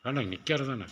வேண்டாம் நிற்கிறது தானே.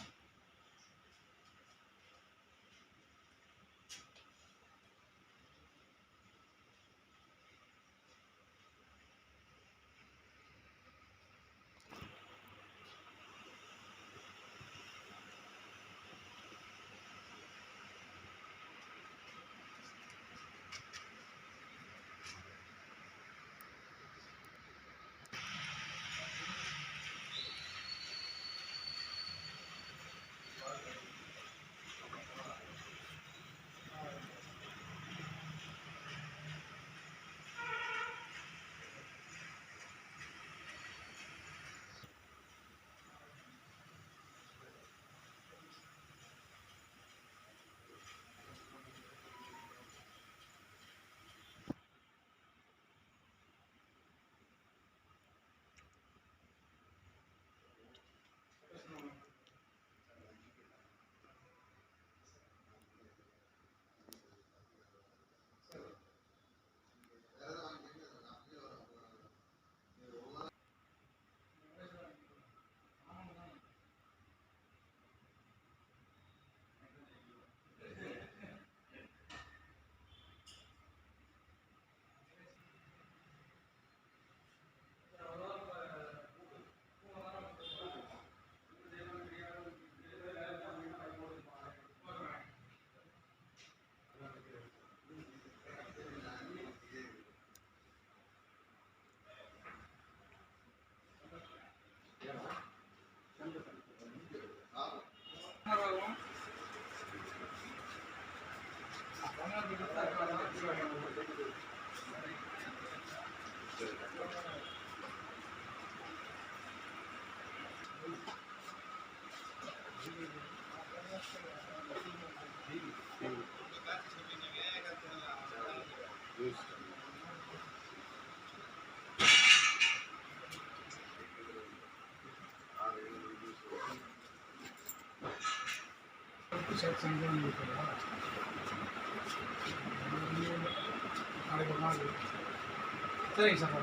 சரிங்க சார்.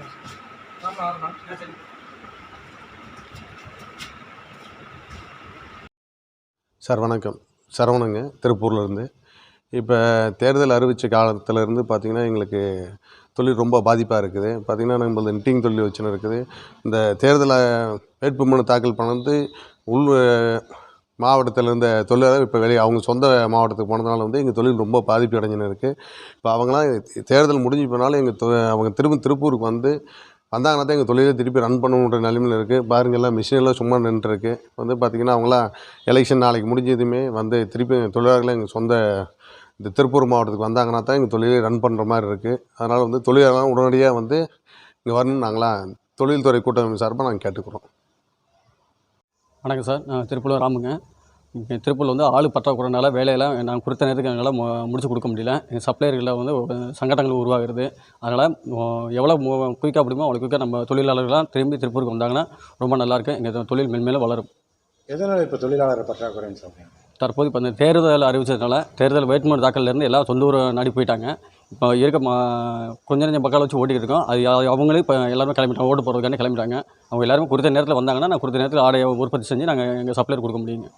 சார் வணக்கம். சரவணங்க, திருப்பூர்லேருந்து. இப்போ தேர்தல் அறிவித்த காலத்திலேருந்து பார்த்திங்கன்னா எங்களுக்கு தொழில் ரொம்ப பாதிப்பாக இருக்குது. பார்த்திங்கன்னா நம்மளது நிட்டிங் தொழில் வச்சுன்னு இருக்குது. இந்த தேர்தலை வேட்புமனு தாக்கல் பண்ணது உள் மாவட்டத்தில் இருந்த தொழிலாளர் இப்போ வெளியே அவங்க சொந்த மாவட்டத்துக்கு போனதுனால வந்து எங்கள் தொழில் ரொம்ப பாதிப்பு அடைஞ்சுன்னு இருக்குது. இப்போ அவங்களாம் தேர்தல் முடிஞ்சு போனாலும் அவங்க திரும்ப திருப்பூருக்கு வந்தாங்கன்னா தான் எங்கள் தொழிலை திருப்பி ரன் பண்ணணுன்ற நிலைமையில் இருக்குது. பாருங்கள், எல்லாம் மிஷினெல்லாம் சும்மா நின்றுருக்கு. வந்து பார்த்திங்கன்னா அவங்களாம் எலெக்ஷன் நாளைக்கு முடிஞ்சதுமே வந்து திருப்பி தொழிலாளர்கள் எங்கள் சொந்த இந்த திருப்பூர் மாவட்டத்துக்கு வந்தாங்கன்னா தான் எங்கள் தொழிலை ரன் பண்ணுற மாதிரி இருக்குது. அதனால் வந்து தொழிலாளர்லாம் உடனடியாக வந்து இங்கே வரணும்னு நாங்களாம் தொழில்துறை கூட்டமைப்பு சார்பாக நாங்கள் கேட்டுக்கிறோம். வணக்கம் சார். நான் திருப்பூர் ராமுங்க. இங்கே திருப்பூரில் வந்து ஆள் பற்றாக்குறைனால வேலையெல்லாம் நாங்கள் குறித்த நேரத்துக்கு எங்களால் முடிச்சு கொடுக்க முடியல. எங்கள் சப்ளையர்களில் வந்து சங்கடங்கள் உருவாகிறது. அதனால் எவ்வளோ குயிக்காக முடியுமோ அவ்வளோ குயிக்காக நம்ம தொழிலாளர்கள்லாம் திரும்பி திருப்பூருக்கு வந்தாங்கன்னா ரொம்ப நல்லாயிருக்கு. எங்கள் தொழில் மென்மேலும் வளரும். எதனால் இப்போ தொழிலாளர் பற்றாக்குறைன்னு சொல்கிறீங்க? தற்போது இப்போ இந்த தேர்தல் அறிவிச்சதுனால தேர்தல் வேட்புமனு தாக்கல்லேருந்து எல்லாம் சொந்த ஊர் நாடி போயிட்டாங்க. இப்போ இருக்க கொஞ்சம் கொஞ்சம் பக்கம் வச்சு ஓட்டிகிட்டு இருக்கோம். அது அவங்களே இப்போ எல்லாருமே கிளம்பிட்டாங்க, ஓட்டு போடுறதுக்காண்டி கிளம்பிட்டாங்க. அவங்க எல்லாருமே குறித்த நேரத்தில் வந்தாங்கன்னா நான் குறித்த நேரத்தில் ஆடையை உற்பத்தி செஞ்சு நாங்கள் எங்கள் சப்ளையர் கொடுக்க முடியுங்க.